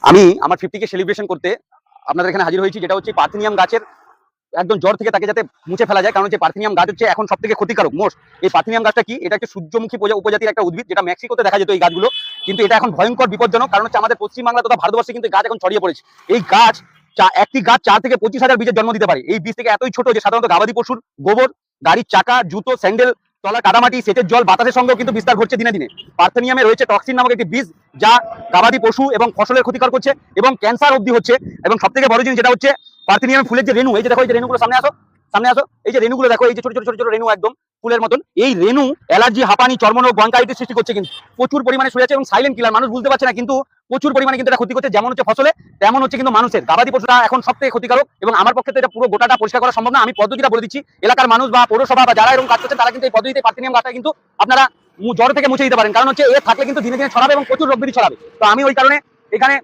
আমি আমার 50 কে সেলিব্রেশন করতে আপনাদের এখানে হাজির হয়েছি, যেটা হচ্ছে পার্থেনিয়াম গাছের একদম জ্বর থেকে তাকে যাতে মুছে ফেলা যায়। কারণ হচ্ছে পার্থেনিয়াম গাছ হচ্ছে এখন সবথেকে ক্ষতিকারক মোস্ট। এই পার্থেনিয়াম গাছটা কি? এটা একটা সূর্যমুখী উপজাতির একটা উদ্ভিদ, যেটা মেক্সিকোতে দেখা যেত এই গাছগুলো। কিন্তু এটা এখন ভয়ঙ্কর বিপজ্জনক, কারণ হচ্ছে আমাদের পশ্চিমবাংলা তথা ভারতবর্ষে কিন্তু গাছ এখন ছড়িয়ে পড়েছে। এই গাছ একটি গাছ 4 থেকে 25,000 বীজের জন্ম দিতে পারে। এই বীজ থেকে এতই ছোট যে সাধারণত গবাদি পশুর গোবর, গাড়ির চাকা, জুতো, স্যান্ডেল, তলার কাদামাটি, সেচের জল, বাতাসের সঙ্গেও কিন্তু বিস্তার ঘটছে দিনে দিনে। পার্থেনিয়ামে রয়েছে টক্সিন নামক একটি বীজ, যা গবাদি পশু এবং ফসলের ক্ষতিকর করছে এবং ক্যান্সার অবধি হচ্ছে। এবং সব থেকে বড় জিনিস যেটা হচ্ছে পার্থেনিয়াম ফুলের যে রেণু, এই যে দেখো, এই যে রেণুগুলো সামনে আসো, এই যে রেণুগুলো দেখো, এই যে ছোট ছোট ছোট ছোট রেণু একদম ফুলের মতন। এই রেণু অ্যালার্জি, হাঁপানি, চর্মরোগ, ব্রঙ্কাইটিস সৃষ্টি করছে কিন্তু প্রচুর পরিমাণে শুয়ে আছে এবং সাইলেন্ট কিলার। মানুষ বুঝতে পারছে না, কিন্তু প্রচুর পরিমাণে কিন্তু এটা ক্ষতি করছে। যেমন হচ্ছে ফসলে, তেমন হচ্ছে কিন্তু মানুষের। গবাদি পশুরা এখন সব থেকে ক্ষতিকারক এবং আমার পক্ষে তো এটা পুরো গোটাটা পরিষ্কার করা সম্ভব না। আমি পদ্ধতিটা বলে দিচ্ছি, এলাকার মানুষ বা পৌরসভা বা যারা এরকম কাজ করছেন তারা কিন্তু এই পদ্ধতিতে পার্থেনিয়াম গাছটা কিন্তু আপনারা জ্বর থেকে মুছে দিতে পারেন। কারণ হচ্ছে এ থাকলে কিন্তু দিনে দিনে ছড়াবে এবং প্রচুর রোগ ব্যাধি ছড়াবে। তো আমি ওই কারণে এখানে